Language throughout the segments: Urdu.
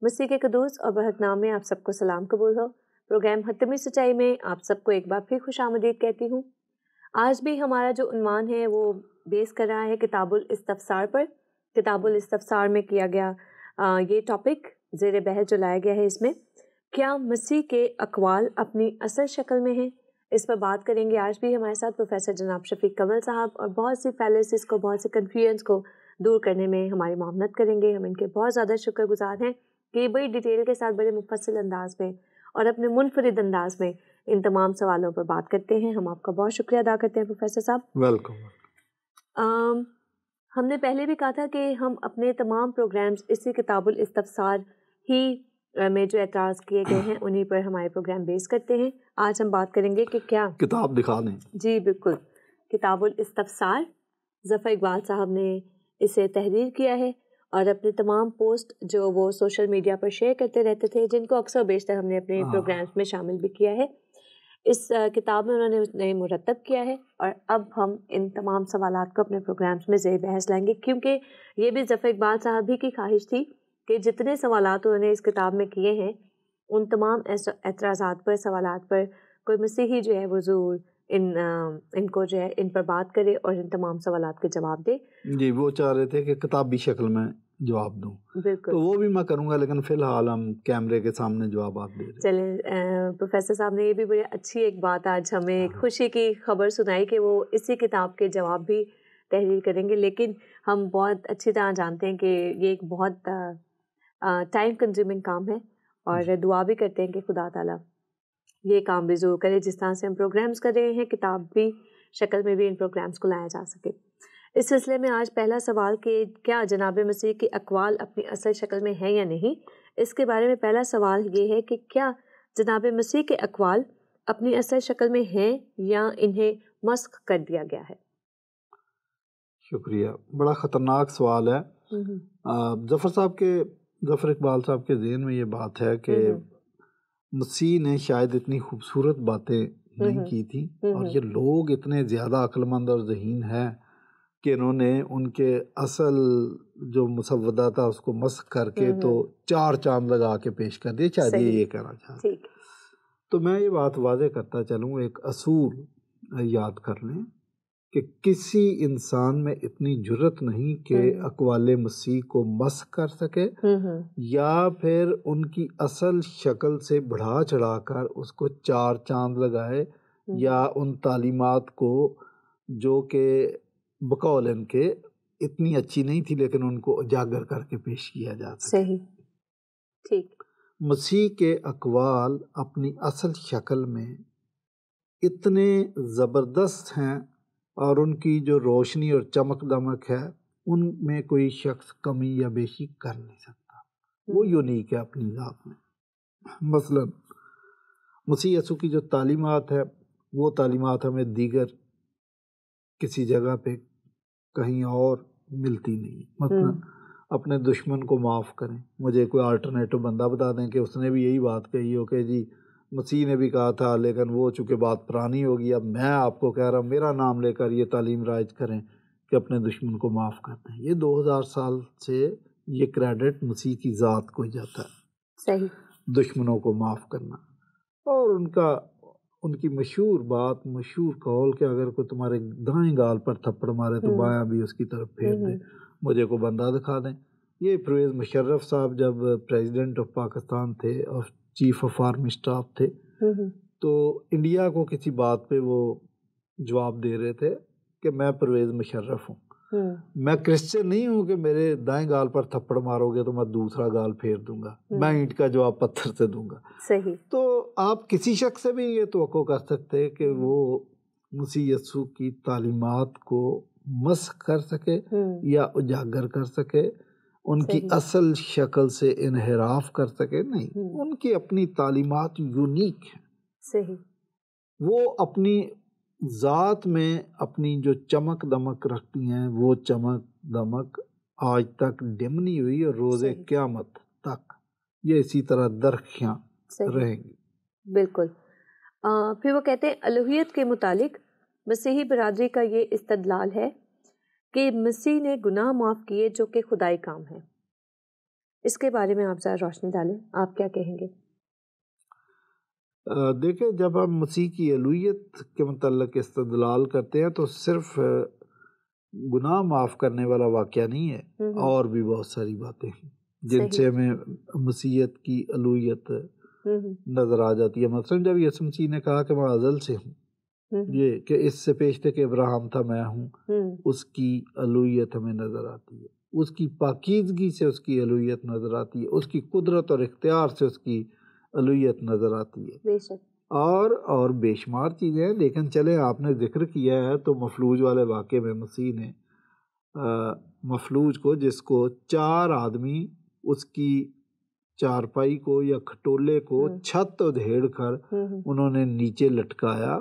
مسیح کے قدوس اور برحق نام میں آپ سب کو سلام قبول ہو۔ پروگرام حتمی سچائی میں آپ سب کو ایک بار پھر خوش آمدید کہتی ہوں۔ آج بھی ہمارا جو عنوان ہے وہ بیس کر رہا ہے کتاب الاستفسار پر۔ کتاب الاستفسار میں کیا گیا یہ ٹاپک زیر بحث جو لایا گیا ہے، اس میں کیا مسیح کے اقوال اپنی اصل شکل میں ہیں، اس پر بات کریں گے۔ آج بھی ہمارے ساتھ پروفیسر جناب شفیق کمل صاحب اور بہت سی فیلسز کو، بہت سی کنفیوژنس کو دور کرنے میں ہماری معاونت کریں گے۔ ہم ان کے بہت زیادہ شکر گزار ہیں کہ یہ بڑی ڈیٹیل کے ساتھ، بڑے مفصل انداز میں اور اپنے منفرد انداز میں ان تمام سوالوں پر بات کرتے ہیں۔ ہم آپ کا بہت شکریہ ادا کرتے ہیں پروفیسر صاحب۔ ویلکم۔ ہم نے پہلے بھی کہا تھا کہ ہم اپنے تمام پروگرامز اسی کتاب الاستفسار ہی میں جو اعتراض کیے گئے ہیں انہی پر ہمارے پروگرام بیس کرتے ہیں۔ آج ہم بات کریں گے کہ کیا کتاب دکھا دیں۔ جی بالکل، کتاب الاستفسار، ظفر اقبال صاحب نے اسے تحریر کیا ہے اور اپنے تمام پوسٹ جو وہ سوشل میڈیا پر شیئر کرتے رہتے تھے، جن کو اکثر و بیشتر ہم نے اپنے پروگرامز میں شامل بھی کیا ہے، اس کتاب میں انہوں نے مرتب کیا ہے۔ اور اب ہم ان تمام سوالات کو اپنے پروگرامز میں زیر بحث لائیں گے، کیونکہ یہ بھی ظفر اقبال صاحب ہی کی خواہش تھی کہ جتنے سوالات انہوں نے اس کتاب میں کیے ہیں ان تمام اعتراضات پر، سوالات پر کوئی مسیحی جو ہے وہ ضرور ان کو جو ہے ان پر بات کرے اور ان تمام سوالات کے جواب دے۔ جی، وہ چاہ رہے تھے کہ کتابی شکل میں جواب دوں، بالکل، تو وہ بھی میں کروں گا، لیکن فی الحال ہم کیمرے کے سامنے جوابات دے رہے ہیں۔ چلیں، پروفیسر صاحب نے یہ بھی بڑی اچھی ایک بات آج ہمیں خوشی کی خبر سنائی کہ وہ اسی کتاب کے جواب بھی تحریر کریں گے، لیکن ہم بہت اچھی طرح جانتے ہیں کہ یہ ایک بہت ٹائم کنزیومنگ کام ہے، اور دعا بھی کرتے ہیں کہ خدا تعالیٰ یہ کام بھی ضرور کرے، جس طرح سے ہم پروگرامز کر رہے ہیں کتاب بھی شکل میں بھی ان پروگرامز کو لایا جا سکے۔ اس سلسلے میں آج پہلا سوال کہ کیا جناب مسیح کے اقوال اپنی اصل شکل میں ہیں یا نہیں، اس کے بارے میں پہلا سوال یہ ہے کہ کیا جناب مسیح کے اقوال اپنی اصل شکل میں ہیں یا انہیں مسخ کر دیا گیا ہے؟ شکریہ، بڑا خطرناک سوال ہے۔ ظفر اقبال صاحب کے ذہن میں یہ بات ہے کہ مسیح نے شاید اتنی خوبصورت باتیں نہیں کی تھی، اور یہ لوگ اتنے زیادہ عقل مند اور ذہین ہیں کہ انہوں نے ان کے اصل جو مسودہ تھا اس کو مسخ کر کے تو 4 چاند لگا کے پیش کر دیے، شاید یہ کہنا چاہتے۔ تو میں یہ بات واضح کرتا چلوں، ایک اصول یاد کر لیں کہ کسی انسان میں اتنی جرت نہیں کہ اقوال مسیح کو مسخ کر سکے یا پھر ان کی اصل شکل سے بڑھا چڑھا کر اس کو 4 چاند لگائے، یا ان تعلیمات کو جو کہ بقول ان کے اتنی اچھی نہیں تھی لیکن ان کو اجاگر کر کے پیش کیا جا سکے۔ صحیح، ٹھیک۔ مسیح کے اقوال اپنی اصل شکل میں اتنے زبردست ہیں، اور ان کی جو روشنی اور چمک دمک ہے ان میں کوئی شخص کمی یا بیشی کر نہیں سکتا، وہ یونیک ہے اپنی ذات میں۔ مثلا مسیح یسوع کی جو تعلیمات ہے وہ تعلیمات ہمیں دیگر کسی جگہ پہ کہیں اور ملتی نہیں۔ مثلا اپنے دشمن کو معاف کریں، مجھے کوئی آلٹرنیٹو بندہ بتا دیں کہ اس نے بھی یہی بات کہی ہو کہ جی مسیح نے بھی کہا تھا لیکن وہ چونکہ بات پرانی ہوگی، اب میں آپ کو کہہ رہا ہوں، میرا نام لے کر یہ تعلیم رائج کریں کہ اپنے دشمن کو معاف کرتے ہیں۔ یہ 2000 سال سے یہ کریڈٹ مسیح کی ذات کو جاتا ہے، صحیح، دشمنوں کو معاف کرنا۔ اور ان کی مشہور بات، مشہور قول کہ اگر کوئی تمہارے دائیں گال پر تھپڑ مارے تو بایاں بھی اس کی طرف پھیر دے، مجھے کو بندہ دکھا دیں۔ یہ پرویز مشرف صاحب جب پریزیڈنٹ آف پاکستان تھے اور چیف آف آرمی اسٹاف تھے، تو انڈیا کو کسی بات پہ وہ جواب دے رہے تھے کہ میں پرویز مشرف ہوں، میں کرسچن نہیں ہوں کہ میرے دائیں گال پر تھپڑ مارو گے تو میں دوسرا گال پھیر دوں گا، میں اینٹ کا جواب پتھر سے دوں گا۔ صحیح۔ تو آپ کسی شخص سے بھی یہ توقع کر سکتے کہ وہ مسیح یسوع کی تعلیمات کو مسخ کر سکے یا اجاگر کر سکے، ان کی اصل شکل سے انحراف کر سکے، نہیں، ان کی اپنی تعلیمات یونیک ہیں۔ صحیح۔ وہ اپنی ذات میں اپنی جو چمک دمک رکھتی ہیں، وہ چمک دمک آج تک ڈم نہیں ہوئی، اور روز قیامت تک یہ اسی طرح درخشاں رہیں گی۔ بالکل۔ پھر وہ کہتے ہیں الوہیت کے متعلق مسیحی برادری کا یہ استدلال ہے کہ مسیح نے گناہ معاف کیے جو کہ خدائی کام ہے، اس کے بارے میں آپ ذرا روشنی ڈالیں، آپ کیا کہیں گے؟ دیکھیں، جب ہم مسیح کی الوہیت کے متعلق استدلال کرتے ہیں تو صرف گناہ معاف کرنے والا واقعہ نہیں ہے، اور بھی بہت ساری باتیں ہیں جن سے ہمیں مسیحیت کی الوہیت نظر آ جاتی ہے۔ مثلا جب یسوع مسیح نے کہا کہ میں ازل سے ہوں، یہ کہ اس سے پیشتے کہ ابراہیم تھا میں ہوں، اس کی الوہیت ہمیں نظر آتی ہے، اس کی پاکیزگی سے اس کی الوہیت نظر آتی ہے، اس کی قدرت اور اختیار سے اس کی الوہیت نظر آتی ہے، بے شک، اور بے شمار چیزیں ہیں۔ لیکن چلیں، آپ نے ذکر کیا ہے تو مفلوج والے واقعے میں مسیح نے مفلوج کو، جس کو 4 آدمی اس کی چارپائی کو یا کھٹولے کو چھت ادھیڑ کر انہوں نے نیچے لٹکایا،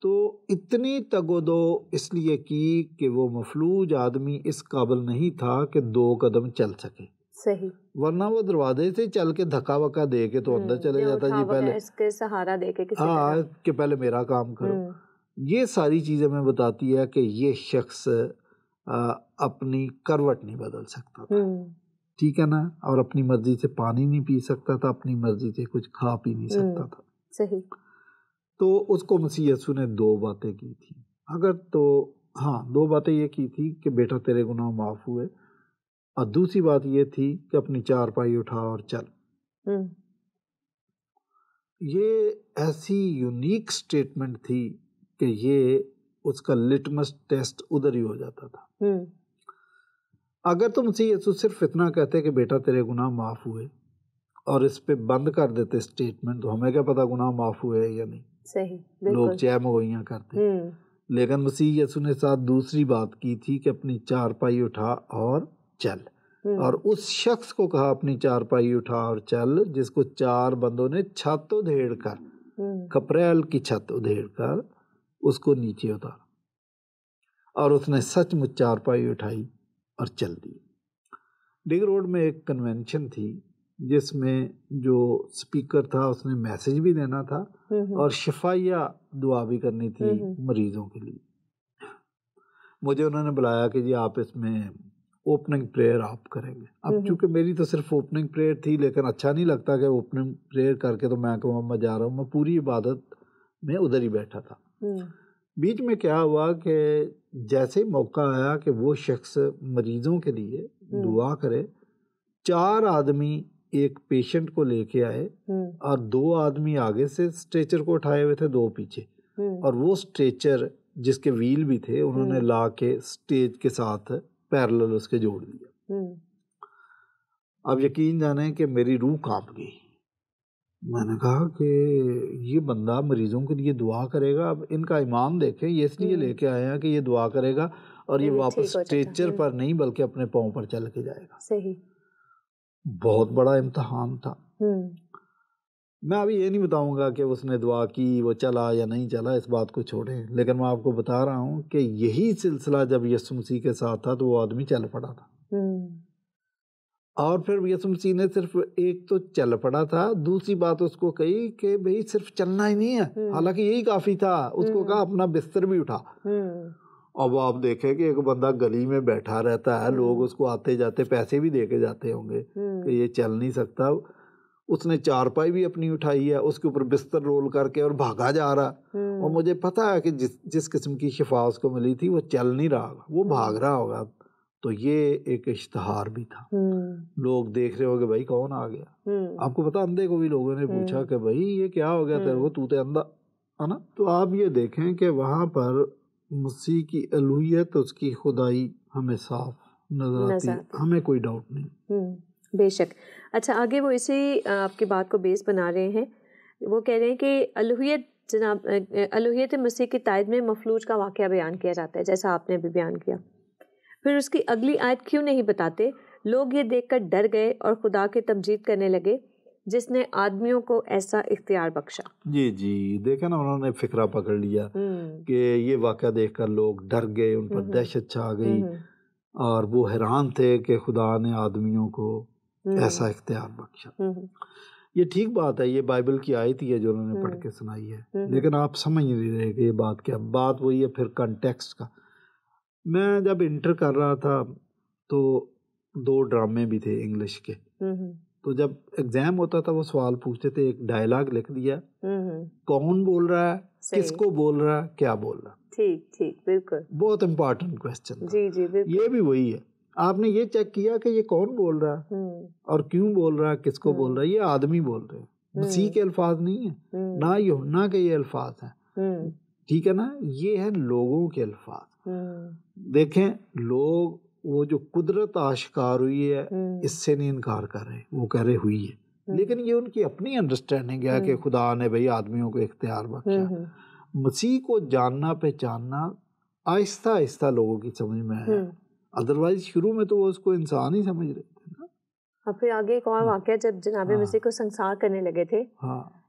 تو اتنی تگ و دو اس لیے کی کہ وہ مفلوج آدمی اس قابل نہیں تھا کہ 2 قدم چل سکے، صحیح، ورنہ وہ دروازے سے چل کے دھکا وکا دے کے تو اندر چلے جاتا، جی پہلے اس کے سہارا دے کے کسی ہاں کہ پہلے میرا کام کرو۔ یہ ساری چیزیں میں بتاتی ہے کہ یہ شخص اپنی کروٹ نہیں بدل سکتا تھا، ٹھیک ہے نا، اور اپنی مرضی سے پانی نہیں پی سکتا تھا، اپنی مرضی سے کچھ کھا پی نہیں سکتا تھا، صحیح۔ تو اس کو مسیح یسوع نے 2 باتیں کی تھی، اگر تو ہاں 2 باتیں یہ کی تھی کہ بیٹا تیرے گناہ معاف ہوئے، اور دوسری بات یہ تھی کہ اپنی چارپائی اٹھا اور چل۔ یہ ایسی یونیک سٹیٹمنٹ تھی کہ یہ اس کا لٹمس ٹیسٹ ادھر ہی ہو جاتا تھا۔ اگر تو مسیح یسوع صرف اتنا کہتے کہ بیٹا تیرے گناہ معاف ہوئے اور اس پہ بند کر دیتے سٹیٹمنٹ، تو ہمیں کیا پتا گناہ معاف ہوئے یا نہیں، صحیح، لوگ چہ مگوئیاں کرتے۔ لیکن مسیح یسوع نے ساتھ دوسری بات کی تھی کہ اپنی چارپائی اٹھا اور چل، اور اس شخص کو کہا اپنی چارپائی اٹھا اور چل جس کو 4 بندوں نے چھت ادھیڑ کر، کپریل کی چھت ادھیڑ کر اس کو نیچے اتارا، اور اس نے سچ مچ چارپائی اٹھائی اور چل دی۔ ڈگ روڈ میں ایک کنونشن تھی جس میں جو سپیکر تھا اس نے میسج بھی دینا تھا اور شفائیہ دعا بھی کرنی تھی مریضوں کے لیے۔ مجھے انہوں نے بلایا کہ جی آپ اس میں اوپننگ پریئر آپ کریں گے۔ اب چونکہ میری تو صرف اوپننگ پریئر تھی، لیکن اچھا نہیں لگتا کہ اوپننگ پریئر کر کے تو میں کہوں میں جا رہا ہوں، میں پوری عبادت میں ادھر ہی بیٹھا تھا۔ بیچ میں کیا ہوا کہ جیسے ہی موقع آیا کہ وہ شخص مریضوں کے لیے دعا کرے، 4 آدمی ایک پیشنٹ کو لے کے آئے، اور 2 آدمی آگے سے اسٹریچر کو اٹھائے ہوئے تھے، 2 پیچھے، اور وہ اسٹریچر جس کے ویل بھی تھے انہوں نے لا کے اسٹیج کے ساتھ پیرلل اس کے جوڑ دیا۔ اب یقین جانیں کہ میری روح کانپ گئی۔ میں نے کہا کہ یہ بندہ مریضوں کے لیے دعا کرے گا، اب ان کا ایمان دیکھیں، یہ اس لیے لے کے آئے ہیں کہ یہ دعا کرے گا اور یہ واپس اسٹریچر پر نہیں بلکہ اپنے پاؤں پر چل کے جائے گا۔ صحیح، بہت بڑا امتحان تھا۔ میں ابھی یہ نہیں بتاؤں گا کہ اس نے دعا کی وہ چلا یا نہیں چلا، اس بات کو چھوڑیں، لیکن میں آپ کو بتا رہا ہوں کہ یہی سلسلہ جب یسوع مسیح کے ساتھ تھا تو وہ آدمی چل پڑا تھا، اور پھر یسوع مسیح نے صرف ایک تو چل پڑا تھا، دوسری بات اس کو کہی کہ بھئی صرف چلنا ہی نہیں ہے، حالانکہ یہی کافی تھا، اس کو کہا اپنا بستر بھی اٹھا۔ اب آپ دیکھیں کہ ایک بندہ گلی میں بیٹھا رہتا ہے، لوگ اس کو آتے جاتے پیسے بھی دے کے جاتے ہوں گے کہ یہ چل نہیں سکتا، اس نے چارپائی بھی اپنی اٹھائی ہے، اس کے اوپر بستر رول کر کے اور بھاگا جا رہا، اور مجھے پتا ہے کہ جس قسم کی شفا اس کو ملی تھی وہ چل نہیں رہا ہوگا، وہ بھاگ رہا ہوگا۔ تو یہ ایک اشتہار بھی تھا، لوگ دیکھ رہے ہو کہ بھائی کون آ گیا۔ آپ کو پتا اندھے کو بھی لوگوں نے پوچھا کہ بھائی یہ کیا ہو گیا تیرے کو، تو تے اندھا ہے نا۔ تو آپ یہ دیکھیں کہ وہاں پر مسیح کی الوہیت، اس کی خدائی ہمیں صاف نظر آتی ہے، ہمیں کوئی ڈاؤٹ نہیں۔ بے شک۔ اچھا، آگے وہ اسی آپ کی بات کو بیس بنا رہے ہیں، وہ کہہ رہے ہیں کہ الوہیت مسیح کی تائید میں مفلوج کا واقعہ بیان کیا جاتا ہے، جیسا آپ نے بھی بیان کیا۔ پھر اس کی اگلی آیت کیوں نہیں بتاتے؟ لوگ یہ دیکھ کر ڈر گئے اور خدا کی تمجید کرنے لگے جس نے آدمیوں کو ایسا اختیار بخشا۔ جی دیکھیں نا، انہوں نے فکرہ پکڑ لیا کہ یہ واقعہ دیکھ کر لوگ ڈر گئے، ان پر دہشت چھا گئی، اور وہ حیران تھے کہ خدا نے آدمیوں کو ایسا اختیار بخشا۔ یہ ٹھیک بات ہے، یہ بائبل کی آیت ہی ہے جو انہوں نے پڑھ کے سنائی ہے، لیکن آپ سمجھ نہیں رہے کہ یہ بات کیا، بات وہی ہے پھر کنٹیکسٹ کا۔ میں جب انٹر کر رہا تھا تو 2 ڈرامے بھی تھے انگلش کے. تو جب ایگزام ہوتا تھا وہ سوال پوچھتے تھے, ایک ڈائلاگ لکھ دیا, کون بول رہا ہے, کس کو بول رہا ہے, کیا بول رہا ہے. ٹھیک بالکل, بہت امپورٹنٹ کوشچن. جی بالکل. یہ بھی وہی ہے, آپ نے یہ چیک کیا کہ یہ کون بول رہا ہے اور کیوں بول رہا ہے, کس کو بول رہا ہے. یہ آدمی بول رہے ہیں, مسیح کے الفاظ نہیں ہیں, نہ یوحنا کے یہ الفاظ ہیں, ٹھیک ہے نا, یہ ہیں لوگوں کے الفاظ. دیکھیں لوگ وہ جو قدرت آشکار ہوئی ہے اس سے نہیں انکار کر رہے, وہ کہہ رہے ہوئی ہے, لیکن یہ ان کی اپنی انڈرسٹینڈنگ ہے کہ خدا نے بھئی آدمیوں کو اختیار بخشا. مسیح کو جاننا پہچاننا آہستہ آہستہ لوگوں کی سمجھ میں آیا, ادروائز شروع میں تو وہ اس کو انسان ہی سمجھ رہے تھے نا. اور پھر آگے ایک اور واقعہ, جب جناب مسیح کو سنسار کرنے لگے تھے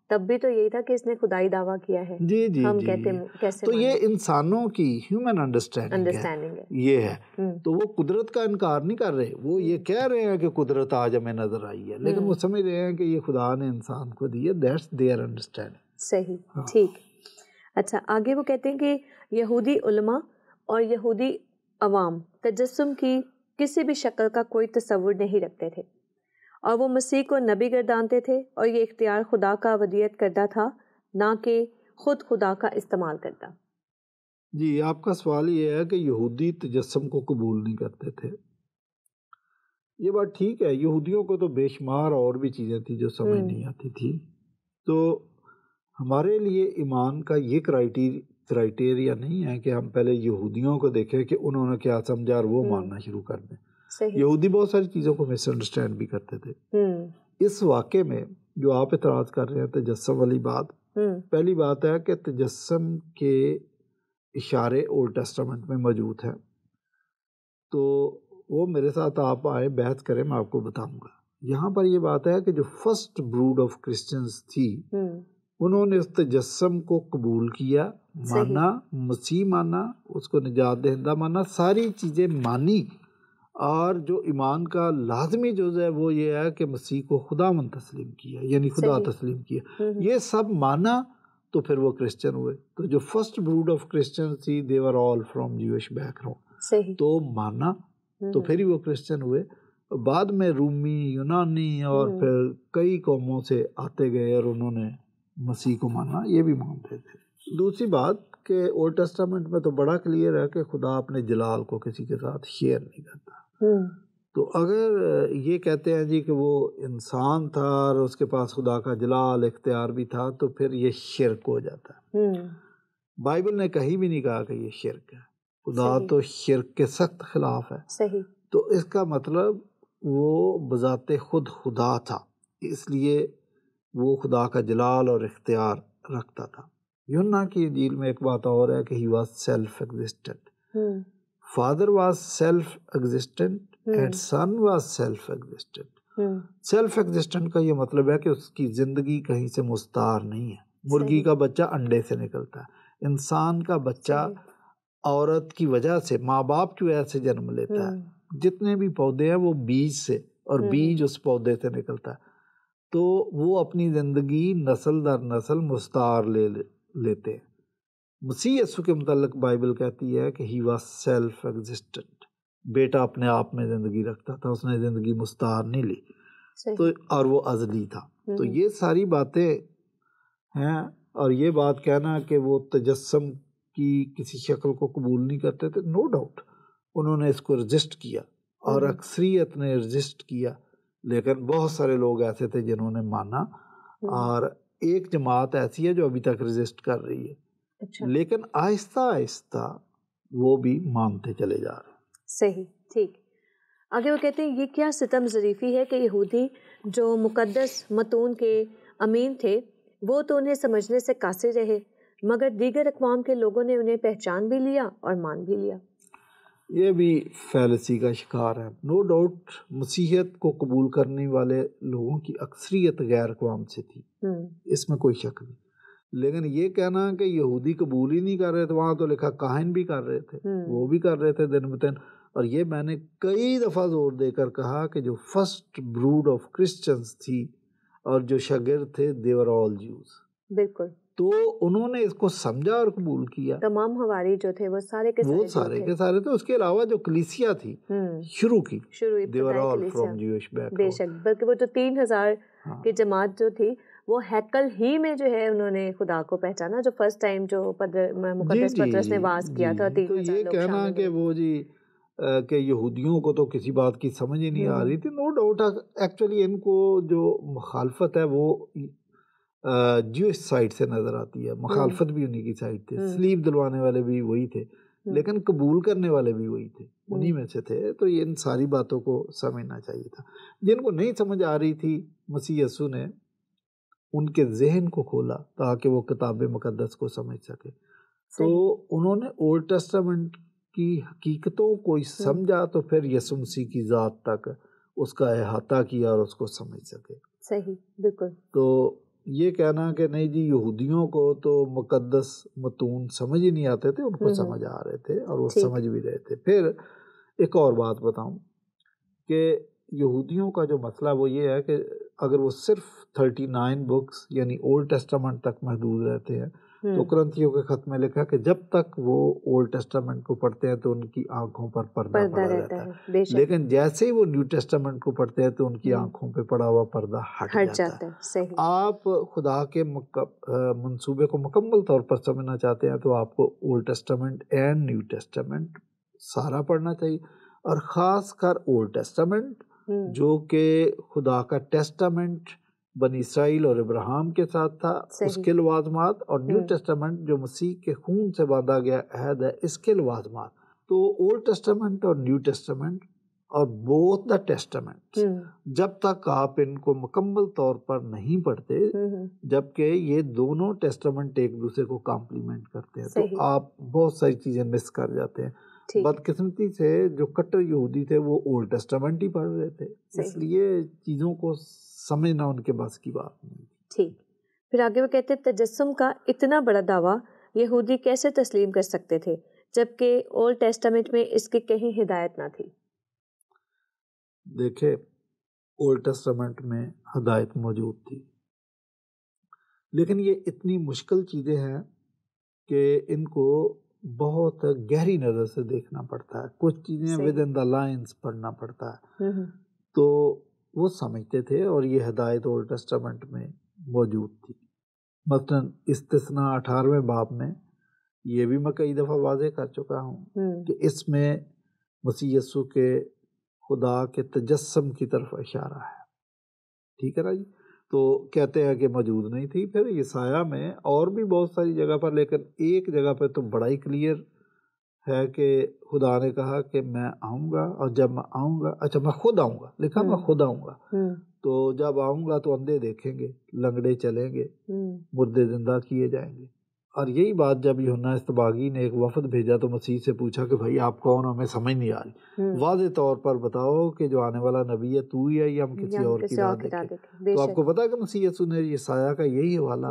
تب بھی تو یہی تھا کہ اس نے خدائی دعویٰ کیا ہے. جی ہم کہتے کیسے, تو یہ انسانوں کی ہیومن انڈرسٹینڈنگ ہے, یہ ہے. تو وہ قدرت کا انکار نہیں کر رہے, وہ یہ کہہ رہے ہیں کہ قدرت آج ہمیں نظر آئی ہے, لیکن وہ سمجھ رہے ہیں کہ یہ خدا نے انسان کو دی ہے. That's their understanding. صحیح, ٹھیک. اچھا, آگے وہ کہتے ہیں کہ یہودی علماء اور یہودی عوام تجسم کی کسی بھی شکل کا کوئی تصور نہیں رکھتے تھے, اور وہ مسیح کو نبی گردانتے تھے, اور یہ اختیار خدا کا ودیعت کردہ تھا, نہ کہ خود خدا کا استعمال کرتا. جی, آپ کا سوال یہ ہے کہ یہودی تجسم کو قبول نہیں کرتے تھے. یہ بات ٹھیک ہے, یہودیوں کو تو بے شمار اور بھی چیزیں تھیں جو سمجھ نہیں آتی تھی. تو ہمارے لیے ایمان کا یہ کرائٹیریا نہیں ہے کہ ہم پہلے یہودیوں کو دیکھیں کہ انہوں نے کیا سمجھا اور وہ ماننا شروع کر دیں. یہودی بہت ساری چیزوں کو مس انڈرسٹینڈ بھی کرتے تھے. اس واقعے میں جو آپ اعتراض کر رہے ہیں تجسم والی بات, پہلی بات ہے کہ تجسم کے اشارے اولڈ ٹیسٹامنٹ میں موجود ہیں, تو وہ میرے ساتھ آپ آئے بحث کریں, میں آپ کو بتاؤں گا. یہاں پر یہ بات ہے کہ جو فرسٹ بروڈ آف کرسچنز تھی انہوں نے اس تجسم کو قبول کیا, مانا, مسیح مانا, اس کو نجات دہندہ مانا, ساری چیزیں مانی, اور جو ایمان کا لازمی جز ہے وہ یہ ہے کہ مسیح کو خدا من تسلیم کیا, یعنی خدا تسلیم کیا. یہ سب مانا تو پھر وہ کرسچن ہوئے. تو جو فرسٹ بروڈ آف کرسچن تھی they were all from Jewish background, تو مانا تو پھر ہی وہ کرسچن ہوئے. بعد میں رومی, یونانی اور پھر کئی قوموں سے آتے گئے اور انہوں نے مسیح کو مانا, یہ بھی مانتے تھے. دوسری بات کہ اولڈ ٹیسٹامنٹ میں تو بڑا کلیئر ہے کہ خدا اپنے جلال کو کسی کے ساتھ شیئر نہیں کرتا. تو اگر یہ کہتے ہیں جی کہ وہ انسان تھا اور اس کے پاس خدا کا جلال اختیار بھی تھا, تو پھر یہ شرک ہو جاتا ہے. بائبل نے کہیں بھی نہیں کہا کہ یہ شرک ہے. خدا تو شرک کے سخت خلاف ہے. تو اس کا مطلب وہ بذات خود خدا تھا, اس لیے وہ خدا کا جلال اور اختیار رکھتا تھا. یوحنا کی انجیل میں ایک بات اور ہے کہ he was self existent. Father was self existent and son was self existent. self existent کا یہ مطلب ہے کہ اس کی زندگی کہیں سے مستعار نہیں ہے. مرغی کا بچہ انڈے سے نکلتا ہے, انسان کا بچہ عورت کی وجہ سے, ماں باپ کی وجہ سے جنم لیتا ہے. جتنے بھی پودے ہیں وہ بیج سے, اور بیج اس پودے سے نکلتا ہے. تو وہ اپنی زندگی نسل در نسل مستعار لیتے ہیں. مسیح یسوع کے متعلق بائبل کہتی ہے کہ ہی واز سیلف ایگزسٹنٹ. بیٹا اپنے آپ میں زندگی رکھتا تھا, اس نے زندگی مستعار نہیں لی, تو اور وہ ازلی تھا. تو یہ ساری باتیں ہیں. اور یہ بات کہنا کہ وہ تجسم کی کسی شکل کو قبول نہیں کرتے تھے, نو ڈاؤٹ انہوں نے اس کو رجسٹ کیا, اور اکثریت نے رجسٹ کیا, لیکن بہت سارے لوگ ایسے تھے جنہوں نے مانا, اور ایک جماعت ایسی ہے جو ابھی تک رجسٹ کر رہی ہے. لیکن آہستہ آہستہ وہ بھی مانتے چلے جا رہے ہیں. صحیح, ٹھیک. آگے وہ کہتے ہیں یہ کیا ستم ظریفی ہے کہ یہودی جو مقدس متون کے امین تھے وہ تو انہیں سمجھنے سے قاصر رہے, مگر دیگر اقوام کے لوگوں نے انہیں پہچان بھی لیا اور مان بھی لیا. یہ بھی فیلسی کا شکار ہے. نو ڈاؤٹ مسیحیت کو قبول کرنے والے لوگوں کی اکثریت غیر اقوام سے تھی, اس میں کوئی شک نہیں. لیکن یہ کہنا کہ یہودی قبول ہی نہیں کر رہے تھے, وہاں تو لکھا کاہن بھی کر رہے تھے, وہ بھی کر رہے تھے دن بدن. اور یہ میں نے کئی دفعہ زور دے کر کہا کہ جو فرسٹ بروڈ آف کرسچنز تھی اور جو شاگرد تھے they were all Jews. بالکل. تو انہوں نے اس کو سمجھا اور قبول کیا. تمام حواری جو تھے وہ سارے کے سارے تھے. اس کے علاوہ جو کلیسیا تھی شروع کی, they were all from Jewish background. بے شک, بلکہ وہ جو 3000 کی جماعت جو تھی وہ ہیکل ہی میں جو ہے انہوں نے خدا کو پہچانا, جو فرسٹ ٹائم جو مقدس پطرس نے واز کیا تھا. تو یہ کہنا کہ وہ کہ یہودیوں کو تو کسی بات کی سمجھ ہی نہیں آ رہی تھی, نو ڈاؤٹ. ایکچولی ان کو جو مخالفت ہے وہ جیوش سائڈ سے نظر آتی ہے. مخالفت بھی انہی کی سائڈ تھی, سلیب دلوانے والے بھی وہی تھے, لیکن قبول کرنے والے بھی وہی تھے, انہی میں سے تھے. تو ان ساری باتوں کو سمجھنا چاہیے تھا. جن کو نہیں سمجھ آ رہی تھی, مسیح یسوع نے ان کے ذہن کو کھولا تاکہ وہ کتاب مقدس کو سمجھ سکے. تو انہوں نے اولڈ ٹیسٹامنٹ کی حقیقتوں کو سمجھا, تو پھر یسوع مسیح کی ذات تک اس کا احاطہ کیا اور اس کو سمجھ سکے. صحیح, بالکل. تو یہ کہنا کہ نہیں جی یہودیوں کو تو مقدس متون سمجھ ہی نہیں آتے تھے, ان کو سمجھ آ رہے تھے اور وہ سمجھ بھی رہے تھے. پھر ایک اور بات بتاؤں کہ یہودیوں کا جو مسئلہ وہ یہ ہے کہ اگر وہ صرف 39 بکس یعنی اولڈ ٹیسٹامنٹ تک محدود رہتے ہیں, تو قرنتھیوں کے خط میں لکھا کہ جب تک وہ اولڈ ٹیسٹامنٹ کو پڑھتے ہیں تو ان کی آنکھوں پر پردہ پڑا رہتا ہے, لیکن جیسے ہی وہ نیو ٹیسٹامنٹ کو پڑھتے ہیں تو ان کی آنکھوں پہ پڑا ہوا پردہ ہٹ جاتا ہے. آپ خدا کے منصوبے کو مکمل طور پر سمجھنا چاہتے ہیں تو آپ کو old Testament and new Testament سارا پڑھنا چاہیے, اور خاص کر اولڈ ٹیسٹامنٹ جو کہ خدا کا ٹیسٹامنٹ بنی اسرائیل اور ابراہیم کے ساتھ تھا, اس کے لوازمات, اور نیو ٹیسٹامنٹ جو مسیح کے خون سے باندھا گیا عہد ہے, اس کے لوازمات. تو اولڈ ٹیسٹامنٹ اور نیو ٹیسٹامنٹ اور بوتھ دا ٹیسٹامنٹ, جب تک آپ ان کو مکمل طور پر نہیں پڑھتے, جبکہ یہ دونوں ٹیسٹامنٹ ایک دوسرے کو کمپلیمنٹ کرتے ہیں, تو آپ بہت ساری چیزیں مس کر جاتے ہیں. بدقسمتی سے جو کٹر یہودی تھے وہ اولڈ ٹیسٹامنٹ ہی پڑھ رہے تھے, اس لیے چیزوں کو سمجھنا ان کے بس کی بات نہیں. ٹھیک. پھر آگے وہ کہتے ہیں تجسم کا اتنا بڑا دعویٰ یہودی کیسے تسلیم کر سکتے تھے جبکہ اولڈ ٹیسٹامنٹ میں اس کی کہیں ہدایت نہ تھی. دیکھیں اولڈ ٹیسٹامنٹ میں ہدایت موجود تھی, لیکن یہ اتنی مشکل چیزیں ہیں کہ ان کو بہت گہری نظر سے دیکھنا پڑتا ہے. کچھ چیزیں ود ان دا لائنز پڑھنا پڑتا ہے. تو وہ سمجھتے تھے, اور یہ ہدایت اولڈ ٹیسٹامنٹ میں موجود تھی. مثلاً استثناء 18ویں باب میں یہ بھی میں کئی دفعہ واضح کر چکا ہوں کہ اس میں مسیح یسوع کے خدا کے تجسم کی طرف اشارہ ہے. ٹھیک ہے نا جی. تو کہتے ہیں کہ موجود نہیں تھی. پھر یسایہ میں اور بھی بہت ساری جگہ پر, لیکن ایک جگہ پہ تو بڑا ہی کلیئر ہے کہ خدا نے کہا کہ میں آؤں گا, اور جب میں آؤں گا, اچھا میں خود آؤں گا, لکھا میں خود آؤں گا, تو جب آؤں گا تو اندھے دیکھیں گے, لنگڑے چلیں گے, مردے زندہ کیے جائیں گے. اور یہی بات جب یوحنا اصطباغی نے ایک وفد بھیجا تو مسیح سے پوچھا کہ بھائی آپ کون, ہمیں سمجھ نہیں آ رہی, واضح طور پر بتاؤ کہ جو آنے والا نبی ہے تو ہی ہے یا ہم کسی اور کی راہ دیکھیں. تو آپ کو پتا ہے کہ مسیح یسوع نے یسایہ کا یہی حوالہ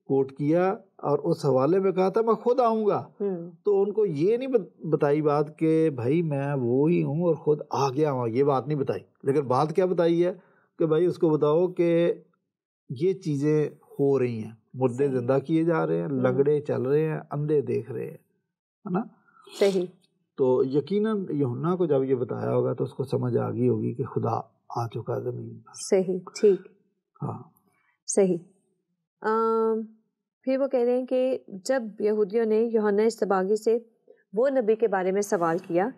کوٹ کیا, اور اس حوالے میں کہا تھا میں خود آؤں گا. تو ان کو یہ نہیں بتائی بات کہ بھائی میں وہی ہوں اور خود آ گیا ہوں, یہ بات نہیں بتائی. لیکن بات کیا بتائی ہے کہ بھائی اس کو بتاؤ کہ یہ چیزیں ہو رہی ہیں, مردے زندہ کیے جا رہے ہیں, لنگڑے چل رہے ہیں, اندھے دیکھ رہے ہیں, ہے نا. صحیح. تو یقیناً یوحنا کو جب یہ بتایا ہوگا تو اس کو سمجھ آ گئی ہوگی کہ خدا آ چکا زمین پر. صحیح. ٹھیک. ہاں صحیح. پھر وہ کہہ رہے ہیں کہ جب یہودیوں نے یوحنا اصطباغی سے وہ نبی کے بارے میں سوال کیا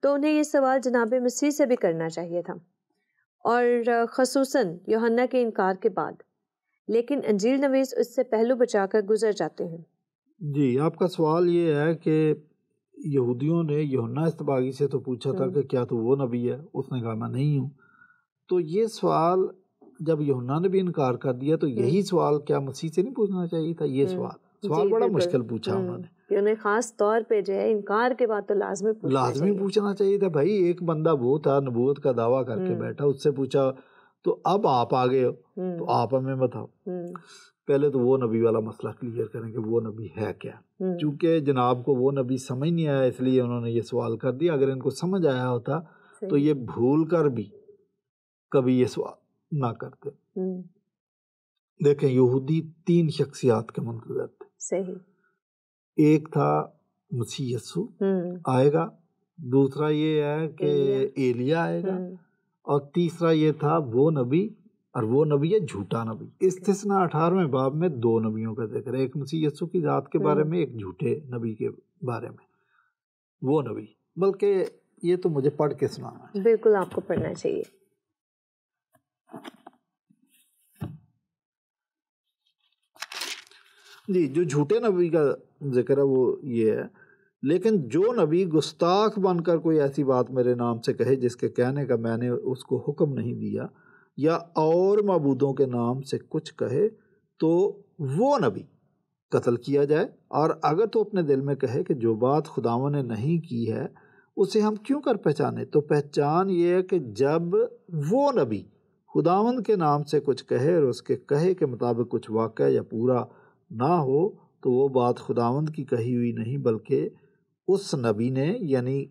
تو انہیں یہ سوال جناب مسیح سے بھی کرنا چاہیے تھا, اور خصوصاً یوحنا کے انکار کے بعد. لیکن انجیل نویس اس سے پہلو بچا کر گزر جاتے ہیں. جی, آپ کا سوال یہ ہے کہ یہودیوں نے یوحنا اصطباغی سے تو پوچھا تھا کہ کیا تو وہ نبی ہے, اس نے کہا میں نہیں ہوں. تو یہ سوال جب یوحنا نے بھی انکار کر دیا تو یہی سوال کیا مسیح سے نہیں پوچھنا چاہیے تھا؟ یہ سوال بڑا مشکل پوچھا انہوں نے. انہیں خاص طور پہ جو ہے انکار کے بعد تو لازمی پوچھنا چاہیے تھا. بھائی ایک بندہ وہ تھا نبوت کا دعویٰ کر کے بیٹھا, اس سے پوچھا تو اب آپ آ گئے ہو تو آپ ہمیں بتاؤ. پہلے تو وہ نبی والا مسئلہ کلیئر کریں کہ وہ نبی ہے کیا. چونکہ جناب کو وہ نبی سمجھ نہیں آیا اس لیے انہوں نے یہ سوال کر دیا. اگر ان کو سمجھ آیا ہوتا تو یہ بھول کر بھی کبھی یہ سوال نہ کرتے. دیکھیں یہودی 3 شخصیات کے منتظر تھے. صحیح. ایک تھا مسیح یسوع آئے گا، دوسرا یہ ہے کہ ایلیا آئے گا، اور تیسرا یہ تھا وہ نبی، اور وہ نبی ہے جھوٹا نبی. استثناء 18ویں باب میں 2 نبیوں کا ذکر ہے، ایک مسیح یسوع کی ذات کے بارے میں، ایک جھوٹے نبی کے بارے میں. وہ نبی، بلکہ یہ تو مجھے پڑھ کے سنانا ہے. بالکل آپ کو پڑھنا چاہیے. جی، جو جھوٹے نبی کا ذکر ہے وہ یہ ہے، لیکن جو نبی گستاخ بن کر کوئی ایسی بات میرے نام سے کہے جس کے کہنے کا میں نے اس کو حکم نہیں دیا، یا اور معبودوں کے نام سے کچھ کہے، تو وہ نبی قتل کیا جائے. اور اگر تو اپنے دل میں کہے کہ جو بات خداوند نے نہیں کی ہے اسے ہم کیوں کر پہچانے، تو پہچان یہ ہے کہ جب وہ نبی خداوند کے نام سے کچھ کہے اور اس کے کہے کے مطابق کچھ واقع یا پورا نہ ہو، تو وہ بات خداوند کی کہی ہوئی نہیں، بلکہ اس نبی نے، یعنی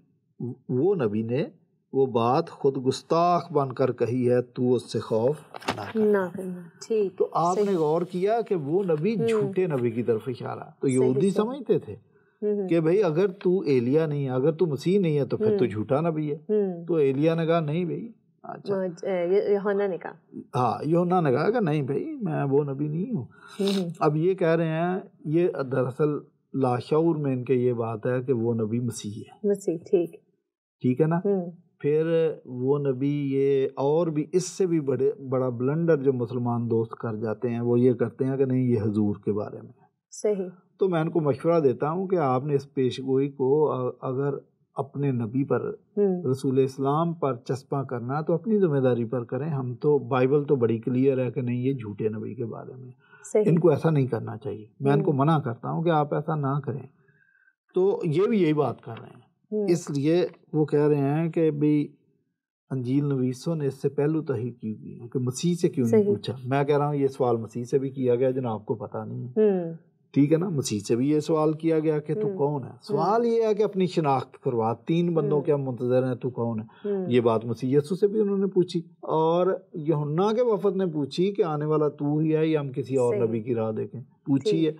وہ نبی نے وہ بات خود گستاخ بن کر کہی ہے، تو اس سے خوف نہ کرنا. ٹھیک. تو آپ نے غور کیا کہ وہ نبی جھوٹے نبی کی طرف اشارہ. تو یہودی سمجھتے تھے کہ بھئی اگر تو ایلیا نہیں ہے، اگر تو مسیح نہیں ہے، تو پھر تو جھوٹا نبی ہے. تو ایلیا نے کہا نہیں بھئی. اچھا، یوحنا نے کہا، ہاں یوحنا نے کہا کہ نہیں بھئی میں وہ نبی نہیں ہوں. اب یہ کہہ رہے ہیں، یہ دراصل لاشعور میں ان کے یہ بات ہے کہ وہ نبی مسیح ہے. مسیح. ٹھیک ہے نا. پھر وہ نبی یہ اور بھی اس سے بھی بڑا بلنڈر جو مسلمان دوست کر جاتے ہیں، وہ یہ کرتے ہیں کہ نہیں یہ حضور کے بارے میں. صحیح. تو میں ان کو مشورہ دیتا ہوں کہ آپ نے اس پیشگوئی کو اگر اپنے نبی پر، رسول اسلام پر چسپاں کرنا تو اپنی ذمہ داری پر کریں. ہم تو بائبل تو بڑی کلیئر ہے کہ نہیں یہ جھوٹے نبی کے بارے میں. ان کو ایسا نہیں کرنا چاہیے. میں ان کو منع کرتا ہوں کہ آپ ایسا نہ کریں. تو یہ بھی یہی بات کر رہے ہیں. اس لیے وہ کہہ رہے ہیں کہ بھئی انجیل نویسوں نے اس سے پہلو تحقیق کی ہے کہ مسیح سے کیوں نہیں پوچھا. میں کہہ رہا ہوں یہ سوال مسیح سے بھی کیا گیا جناب کو پتہ نہیں ہے. ٹھیک ہے نا. مسیح سے بھی یہ سوال کیا گیا کہ تو کون ہے. سوال یہ ہے کہ اپنی شناخت کروا. 3 بندوں کے ہم منتظر ہیں، تو کون ہے. یہ بات مسیح یسوع سے بھی انہوں نے پوچھی، اور یوحنا کے وفد نے پوچھی کہ آنے والا تو ہی ہے یا ہم کسی اور نبی کی راہ دیکھیں. پوچھی ہے.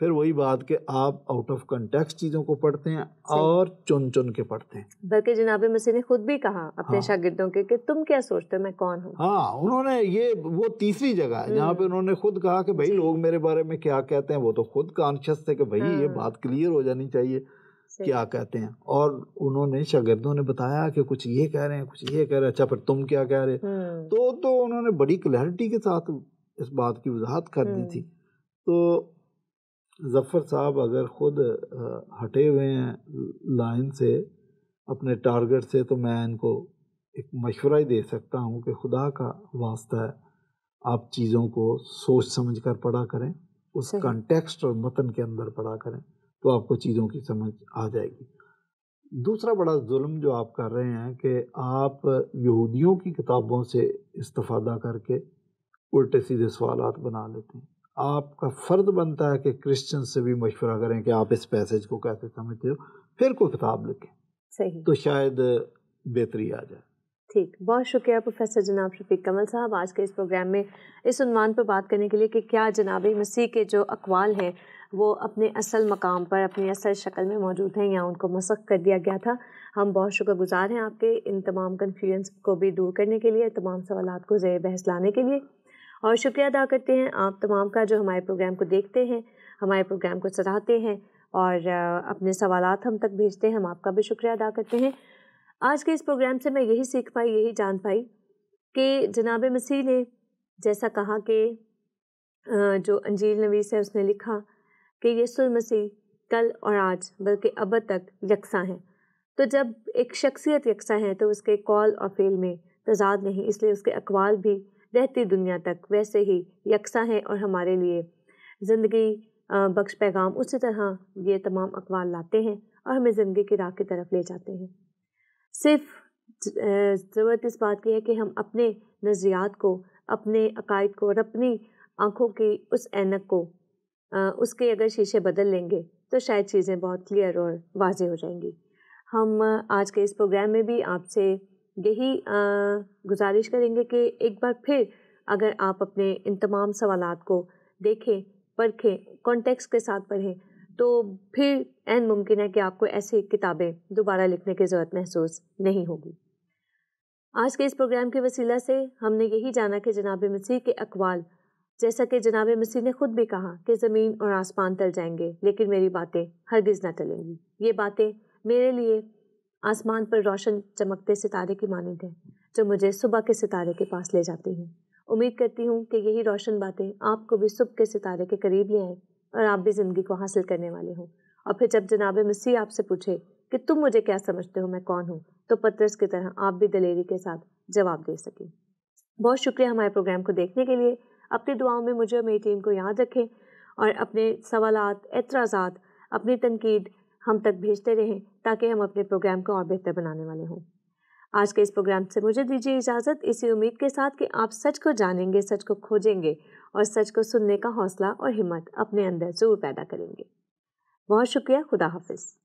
پھر وہی بات کہ آپ آؤٹ آف کنٹیکسٹ چیزوں کو پڑھتے ہیں اور چن چن کے پڑھتے ہیں. بلکہ جناب مسیح نے خود بھی کہا اپنے شاگردوں کے کہ تم کیا سوچتے ہو میں کون ہوں. ہاں، انہوں نے یہ وہ تیسری جگہ ہے جہاں پہ انہوں نے خود کہا کہ بھائی لوگ میرے بارے میں کیا کہتے ہیں. وہ تو خود کانشیس تھے کہ بھائی یہ بات کلیئر ہو جانی چاہیے کیا کہتے ہیں. اور انہوں نے شاگردوں نے بتایا کہ کچھ یہ کہہ رہے ہیں، کچھ یہ کہہ رہے ہیں. اچھا پھر تم کیا کہہ رہے. تو انہوں نے بڑی کلیئرٹی کے ساتھ اس بات کی وضاحت کر دی تھی. تو ظفر صاحب اگر خود ہٹے ہوئے ہیں لائن سے، اپنے ٹارگٹ سے، تو میں ان کو ایک مشورہ ہی دے سکتا ہوں کہ خدا کا واسطہ ہے آپ چیزوں کو سوچ سمجھ کر پڑھا کریں، اس کنٹیکسٹ اور متن کے اندر پڑھا کریں، تو آپ کو چیزوں کی سمجھ آ جائے گی. دوسرا بڑا ظلم جو آپ کر رہے ہیں کہ آپ یہودیوں کی کتابوں سے استفادہ کر کے الٹے سیدھے سوالات بنا لیتے ہیں. آپ کا فرض بنتا ہے کہ کرسچن سے بھی مشورہ کریں کہ آپ اس پیسج کو کیسے سمجھتے ہو، پھر کوئی کتاب لکھیں. صحیح. تو شاید بہتری آ جائے. ٹھیک. بہت شکریہ پروفیسر جناب شفیق کمل صاحب آج کے اس پروگرام میں اس عنوان پر بات کرنے کے لیے کہ کیا جناب مسیح کے جو اقوال ہیں وہ اپنے اصل مقام پر، اپنی اصل شکل میں موجود ہیں یا ان کو مسخ کر دیا گیا تھا. ہم بہت شکر گزار ہیں آپ کے ان تمام کنفیوژنس کو بھی دور کرنے کے لیے، تمام سوالات کو زیر بحث لانے کے لیے. اور شکریہ ادا کرتے ہیں آپ تمام کا جو ہمارے پروگرام کو دیکھتے ہیں، ہمارے پروگرام کو سراہتے ہیں اور اپنے سوالات ہم تک بھیجتے ہیں. ہم آپ کا بھی شکریہ ادا کرتے ہیں. آج کے اس پروگرام سے میں یہی سیکھ پائی، یہی جان پائی کہ جناب مسیح نے جیسا کہا کہ جو انجیل نویس ہے اس نے لکھا کہ یسوع مسیح کل اور آج بلکہ ابد تک یکساں ہیں. تو جب ایک شخصیت یکساں ہے تو اس کے قول اور فعل میں تضاد نہیں، اس لیے اس کے اقوال بھی رہتی دنیا تک ویسے ہی یکساں ہیں اور ہمارے لیے زندگی بخش پیغام اسی طرح یہ تمام اقوال لاتے ہیں اور ہمیں زندگی کی راہ کی طرف لے جاتے ہیں. صرف ضرورت اس بات کی ہے کہ ہم اپنے نظریات کو، اپنے عقائد کو اور اپنی آنکھوں کی اس اینک کو، اس کے اگر شیشے بدل لیں گے تو شاید چیزیں بہت کلیئر اور واضح ہو جائیں گی. ہم آج کے اس پروگرام میں بھی آپ سے یہی گزارش کریں گے کہ ایک بار پھر اگر آپ اپنے ان تمام سوالات کو دیکھیں، پرکھیں، کانٹیکسٹ کے ساتھ پڑھیں، تو پھر عین ممکن ہے کہ آپ کو ایسی کتابیں دوبارہ لکھنے کی ضرورت محسوس نہیں ہوگی۔ آج کے اس پروگرام کے وسیلہ سے ہم نے یہی جانا کہ جناب مسیح کے اقوال، جیسا کہ جناب مسیح نے خود بھی کہا کہ زمین اور آسمان ٹل جائیں گے لیکن میری باتیں ہرگز نہ ٹلیں گی۔ یہ باتیں میرے لیے آسمان پر روشن چمکتے ستارے کی مانند ہیں جو مجھے صبح کے ستارے کے پاس لے جاتی ہیں۔ امید کرتی ہوں کہ یہی روشن باتیں آپ کو بھی صبح کے ستارے کے قریب لے آئیں اور آپ بھی زندگی کو حاصل کرنے والے ہوں۔ اور پھر جب جناب مسیح آپ سے پوچھے کہ تم مجھے کیا سمجھتے ہو، میں کون ہوں، تو پطرس کی طرح آپ بھی دلیری کے ساتھ جواب دے سکیں۔ بہت شکریہ ہمارے پروگرام کو دیکھنے کے لیے۔ اپنی دعاؤں میں مجھے اور میری ٹیم کو یاد رکھیں اور اپنے سوالات، اعتراضات، اپنی تنقید ہم تک بھیجتے رہیں تاکہ ہم اپنے پروگرام کو اور بہتر بنانے والے ہوں۔ آج کے اس پروگرام سے مجھے دیجیے اجازت، اسی امید کے ساتھ کہ آپ سچ کو جانیں گے، سچ کو کھوجیں گے اور سچ کو سننے کا حوصلہ اور ہمت اپنے اندر ضرور پیدا کریں گے۔ بہت شکریہ، خدا حافظ۔